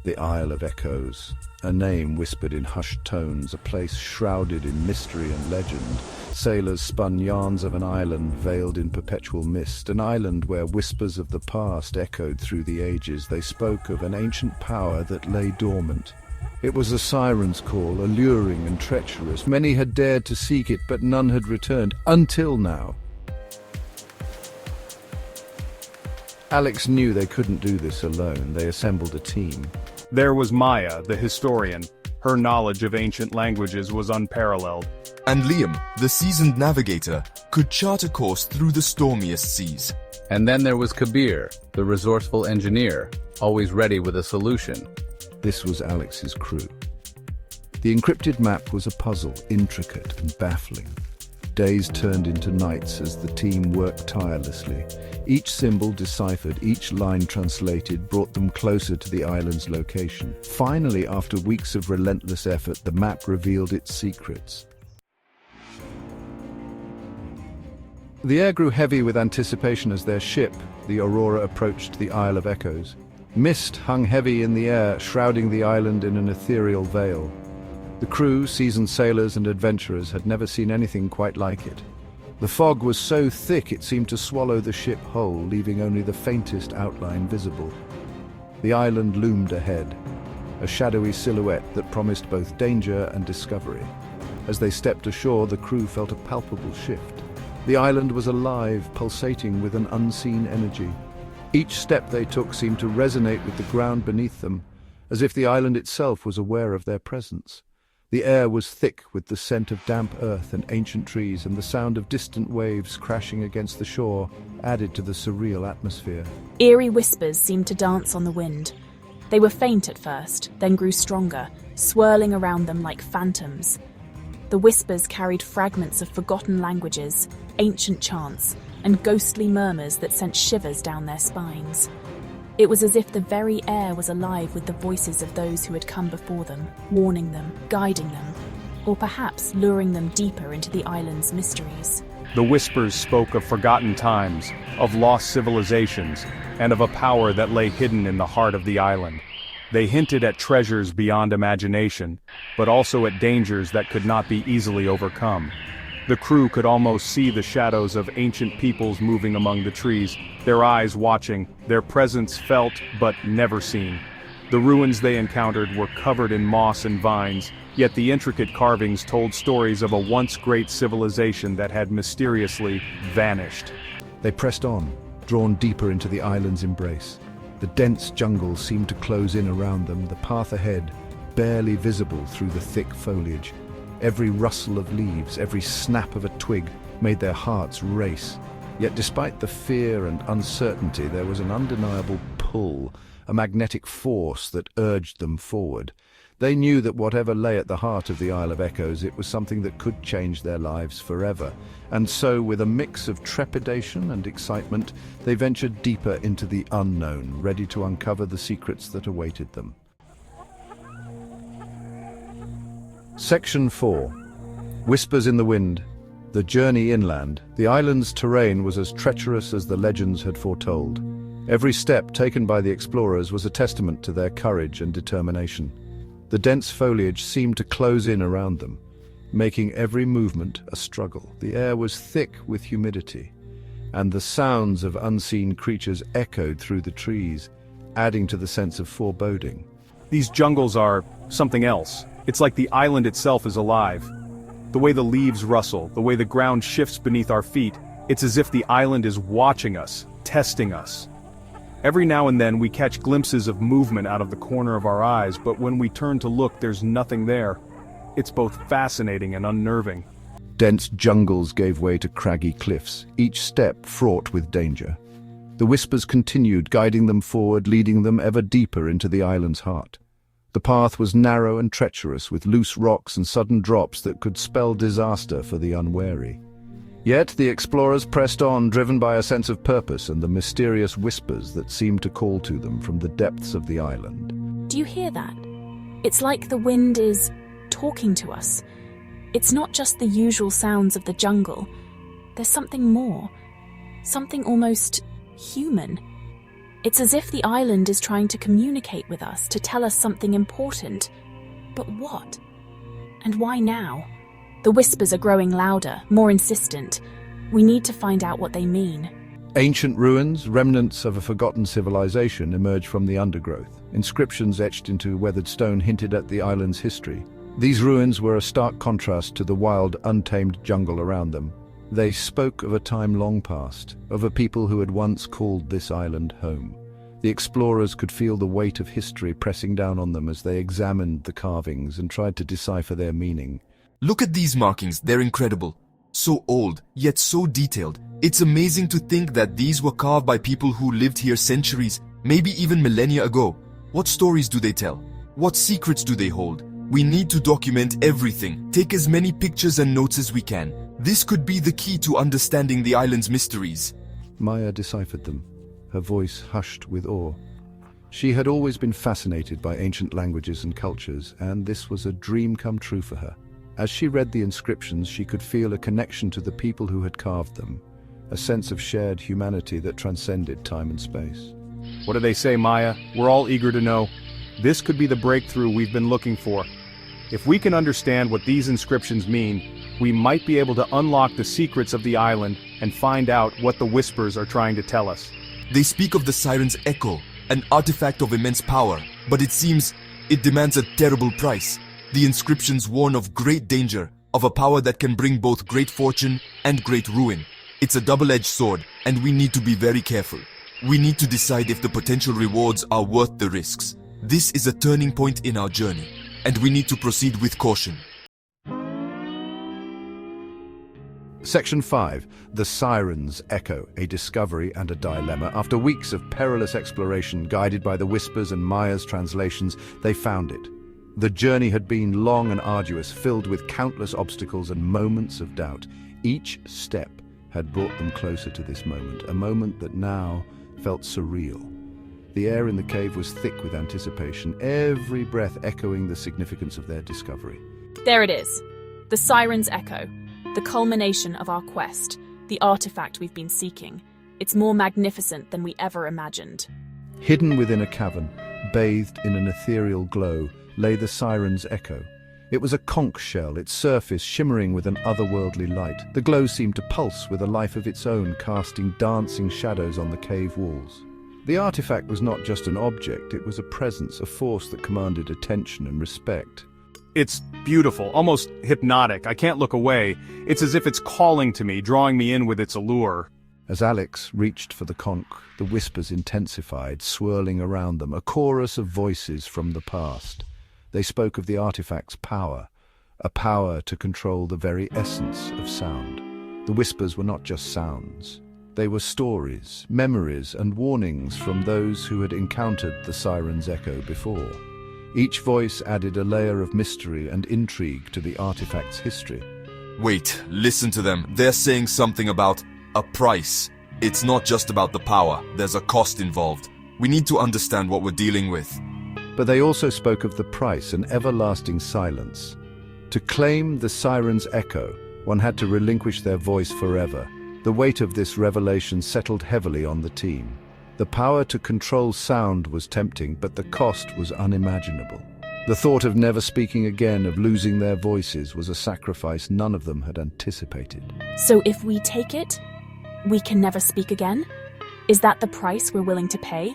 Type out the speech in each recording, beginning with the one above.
The Isle of Echoes, a name whispered in hushed tones, a place shrouded in mystery and legend. Sailors spun yarns of an island veiled in perpetual mist, an island where whispers of the past echoed through the ages. They spoke of an ancient power that lay dormant. It was a siren's call, alluring and treacherous. Many had dared to seek it, but none had returned, until now. Alex knew they couldn't do this alone. They assembled a team. There was Maya, the historian. Her knowledge of ancient languages was unparalleled. And Liam, the seasoned navigator, could chart a course through the stormiest seas. And then there was Kabir, the resourceful engineer, always ready with a solution. This was Alex's crew. The encrypted map was a puzzle, intricate and baffling. Days turned into nights as the team worked tirelessly. Each symbol deciphered, each line translated, brought them closer to the island's location. Finally, after weeks of relentless effort, the map revealed its secrets. The air grew heavy with anticipation as their ship, the Aurora, approached the Isle of Echoes. Mist hung heavy in the air, shrouding the island in an ethereal veil. The crew, seasoned sailors and adventurers, had never seen anything quite like it. The fog was so thick it seemed to swallow the ship whole, leaving only the faintest outline visible. The island loomed ahead, a shadowy silhouette that promised both danger and discovery. As they stepped ashore, the crew felt a palpable shift. The island was alive, pulsating with an unseen energy. Each step they took seemed to resonate with the ground beneath them, as if the island itself was aware of their presence. The air was thick with the scent of damp earth and ancient trees, and the sound of distant waves crashing against the shore added to the surreal atmosphere. Eerie whispers seemed to dance on the wind. They were faint at first, then grew stronger, swirling around them like phantoms. The whispers carried fragments of forgotten languages, ancient chants, and ghostly murmurs that sent shivers down their spines. It was as if the very air was alive with the voices of those who had come before them, warning them, guiding them, or perhaps luring them deeper into the island's mysteries. The whispers spoke of forgotten times, of lost civilizations, and of a power that lay hidden in the heart of the island. They hinted at treasures beyond imagination, but also at dangers that could not be easily overcome. The crew could almost see the shadows of ancient peoples moving among the trees, their eyes watching, their presence felt but never seen. The ruins they encountered were covered in moss and vines, yet the intricate carvings told stories of a once great civilization that had mysteriously vanished. They pressed on, drawn deeper into the island's embrace. The dense jungle seemed to close in around them, the path ahead barely visible through the thick foliage. Every rustle of leaves, every snap of a twig made their hearts race. Yet despite the fear and uncertainty, there was an undeniable pull, a magnetic force that urged them forward. They knew that whatever lay at the heart of the Isle of Echoes, it was something that could change their lives forever. And so, with a mix of trepidation and excitement, they ventured deeper into the unknown, ready to uncover the secrets that awaited them. Section 4. Whispers in the Wind. The journey inland. The island's terrain was as treacherous as the legends had foretold. Every step taken by the explorers was a testament to their courage and determination. The dense foliage seemed to close in around them, making every movement a struggle. The air was thick with humidity, and the sounds of unseen creatures echoed through the trees, adding to the sense of foreboding. These jungles are something else. It's like the island itself is alive. The way the leaves rustle, the way the ground shifts beneath our feet, it's as if the island is watching us, testing us. Every now and then we catch glimpses of movement out of the corner of our eyes, but when we turn to look, there's nothing there. It's both fascinating and unnerving. Dense jungles gave way to craggy cliffs, each step fraught with danger. The whispers continued, guiding them forward, leading them ever deeper into the island's heart. The path was narrow and treacherous, with loose rocks and sudden drops that could spell disaster for the unwary. Yet the explorers pressed on, driven by a sense of purpose and the mysterious whispers that seemed to call to them from the depths of the island. Do you hear that? It's like the wind is talking to us. It's not just the usual sounds of the jungle. There's something more. Something almost human. It's as if the island is trying to communicate with us, to tell us something important. But what? And why now? The whispers are growing louder, more insistent. We need to find out what they mean. Ancient ruins, remnants of a forgotten civilization, emerge from the undergrowth. Inscriptions etched into weathered stone hinted at the island's history. These ruins were a stark contrast to the wild, untamed jungle around them. They spoke of a time long past, of a people who had once called this island home. The explorers could feel the weight of history pressing down on them as they examined the carvings and tried to decipher their meaning. Look at these markings, they're incredible. So old, yet so detailed. It's amazing to think that these were carved by people who lived here centuries, maybe even millennia ago. What stories do they tell? What secrets do they hold? We need to document everything, take as many pictures and notes as we can. This could be the key to understanding the island's mysteries. Maya deciphered them, her voice hushed with awe. She had always been fascinated by ancient languages and cultures, and this was a dream come true for her. As she read the inscriptions, she could feel a connection to the people who had carved them, a sense of shared humanity that transcended time and space. What do they say, Maya? We're all eager to know. This could be the breakthrough we've been looking for. If we can understand what these inscriptions mean, we might be able to unlock the secrets of the island and find out what the whispers are trying to tell us. They speak of the Siren's Echo, an artifact of immense power, but it seems it demands a terrible price. The inscriptions warn of great danger, of a power that can bring both great fortune and great ruin. It's a double-edged sword, and we need to be very careful. We need to decide if the potential rewards are worth the risks. This is a turning point in our journey, and we need to proceed with caution. Section 5. The Siren's Echo, a discovery and a dilemma. After weeks of perilous exploration, guided by the whispers and Maya's translations, they found it. The journey had been long and arduous, filled with countless obstacles and moments of doubt. Each step had brought them closer to this moment, a moment that now felt surreal. The air in the cave was thick with anticipation, every breath echoing the significance of their discovery. There it is. The Siren's Echo. The culmination of our quest. The artifact we've been seeking. It's more magnificent than we ever imagined. Hidden within a cavern, bathed in an ethereal glow, lay the Siren's Echo. It was a conch shell, its surface shimmering with an otherworldly light. The glow seemed to pulse with a life of its own, casting dancing shadows on the cave walls. The artifact was not just an object, it was a presence, a force that commanded attention and respect. It's beautiful, almost hypnotic. I can't look away. It's as if it's calling to me, drawing me in with its allure. As Alex reached for the conch, the whispers intensified, swirling around them, a chorus of voices from the past. They spoke of the artifact's power, a power to control the very essence of sound. The whispers were not just sounds. They were stories, memories, and warnings from those who had encountered the Siren's Echo before. Each voice added a layer of mystery and intrigue to the artifact's history. Wait, listen to them. They're saying something about a price. It's not just about the power. There's a cost involved. We need to understand what we're dealing with. But they also spoke of the price, an everlasting silence. To claim the Siren's Echo, one had to relinquish their voice forever. The weight of this revelation settled heavily on the team. The power to control sound was tempting, but the cost was unimaginable. The thought of never speaking again, of losing their voices, was a sacrifice none of them had anticipated. So if we take it, we can never speak again? Is that the price we're willing to pay?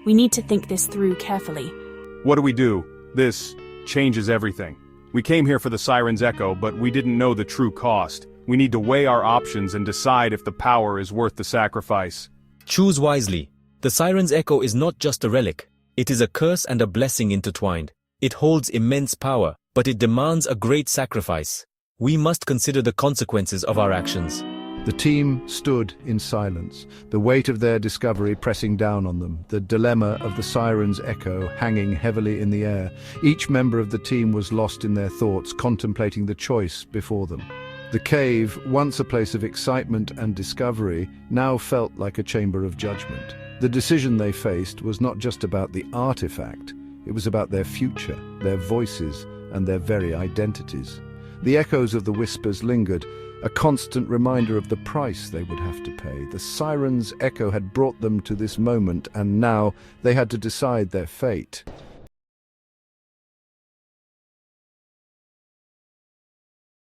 We need to think this through carefully. What do we do? This changes everything. We came here for the Siren's Echo, but we didn't know the true cost. We need to weigh our options and decide if the power is worth the sacrifice. Choose wisely. The Siren's Echo is not just a relic. It is a curse and a blessing intertwined. It holds immense power, but it demands a great sacrifice. We must consider the consequences of our actions. The team stood in silence, the weight of their discovery pressing down on them, the dilemma of the Siren's Echo hanging heavily in the air. Each member of the team was lost in their thoughts, contemplating the choice before them. The cave, once a place of excitement and discovery, now felt like a chamber of judgment. The decision they faced was not just about the artifact, it was about their future, their voices, and their very identities. The echoes of the whispers lingered, a constant reminder of the price they would have to pay. The siren's echo had brought them to this moment, and now they had to decide their fate.